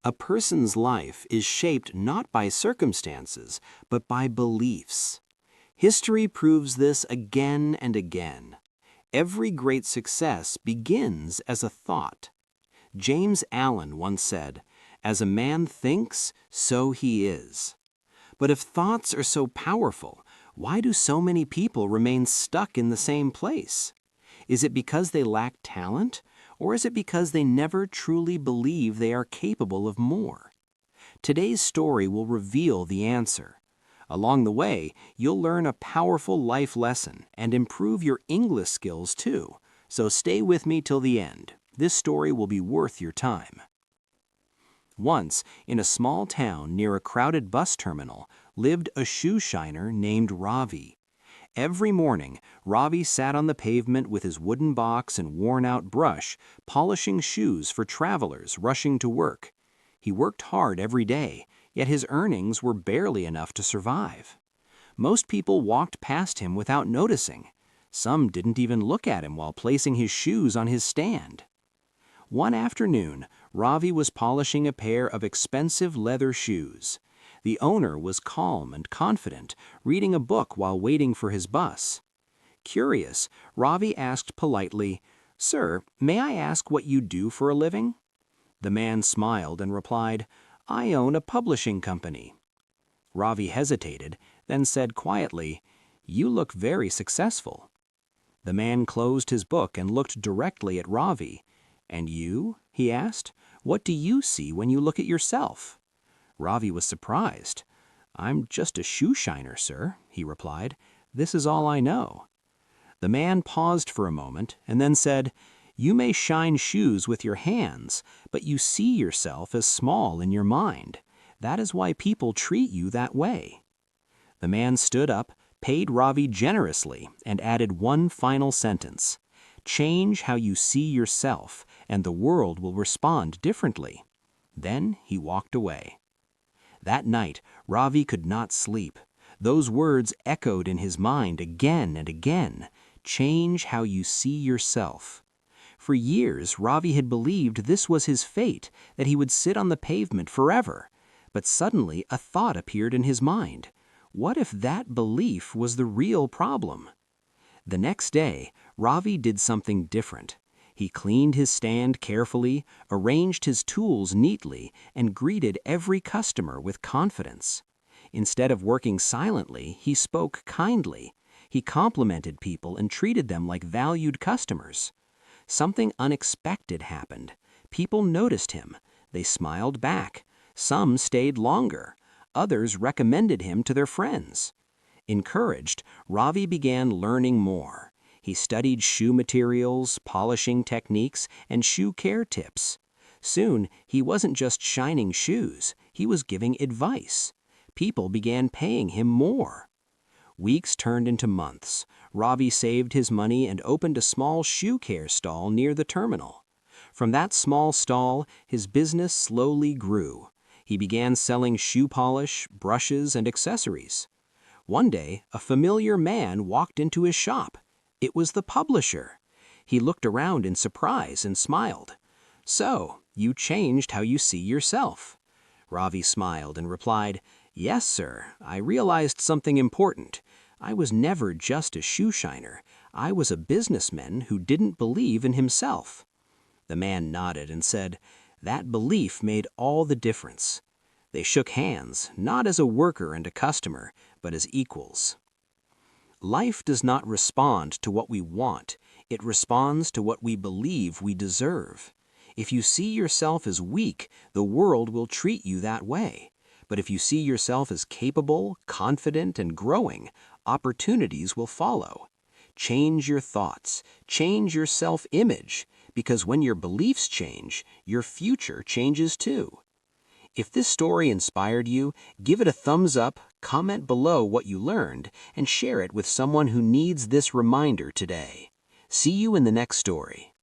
A person's life is shaped not by circumstances, but by beliefs. History proves this again and again. Every great success begins as a thought. James Allen once said, "As a man thinks, so he is." But if thoughts are so powerful, why do so many people remain stuck in the same place? Is it because they lack talent, or is it because they never truly believe they are capable of more? Today's story will reveal the answer. Along the way, you'll learn a powerful life lesson and improve your English skills too. So stay with me till the end. This story will be worth your time. Once, in a small town near a crowded bus terminal, lived a shoe shiner named Ravi. Every morning, Ravi sat on the pavement with his wooden box and worn-out brush, polishing shoes for travelers rushing to work. He worked hard every day, yet his earnings were barely enough to survive. Most people walked past him without noticing. Some didn't even look at him while placing his shoes on his stand. One afternoon, Ravi was polishing a pair of expensive leather shoes. The owner was calm and confident, reading a book while waiting for his bus. Curious, Ravi asked politely, "Sir, may I ask what you do for a living?" The man smiled and replied, "I own a publishing company." Ravi hesitated, then said quietly, "You look very successful." The man closed his book and looked directly at Ravi. "And you?" he asked. "What do you see when you look at yourself?" Ravi was surprised. "I'm just a shoe shiner, sir," he replied. "This is all I know." The man paused for a moment and then said, "You may shine shoes with your hands, but you see yourself as small in your mind. That is why people treat you that way." The man stood up, paid Ravi generously, and added one final sentence. "Change how you see yourself, and the world will respond differently." Then he walked away. That night, Ravi could not sleep. Those words echoed in his mind again and again. Change how you see yourself. For years, Ravi had believed this was his fate, that he would sit on the pavement forever. But suddenly a thought appeared in his mind. What if that belief was the real problem? The next day, Ravi did something different. He cleaned his stand carefully, arranged his tools neatly, and greeted every customer with confidence. Instead of working silently, he spoke kindly. He complimented people and treated them like valued customers. Something unexpected happened. People noticed him. They smiled back. Some stayed longer. Others recommended him to their friends. Encouraged, Ravi began learning more. He studied shoe materials, polishing techniques, and shoe care tips. Soon, he wasn't just shining shoes, he was giving advice. People began paying him more. Weeks turned into months. Ravi saved his money and opened a small shoe care stall near the terminal. From that small stall, his business slowly grew. He began selling shoe polish, brushes, and accessories. One day, a familiar man walked into his shop. It was the publisher. He looked around in surprise and smiled. "So, you changed how you see yourself." Ravi smiled and replied, "Yes, sir, I realized something important. I was never just a shoe shiner. I was a businessman who didn't believe in himself." The man nodded and said, "That belief made all the difference." They shook hands, not as a worker and a customer, but as equals. Life does not respond to what we want. It responds to what we believe we deserve. If you see yourself as weak, the world will treat you that way. But if you see yourself as capable, confident, and growing, opportunities will follow. Change your thoughts. Change your self-image. Because when your beliefs change, your future changes too. If this story inspired you, give it a thumbs up, comment below what you learned, and share it with someone who needs this reminder today. See you in the next story.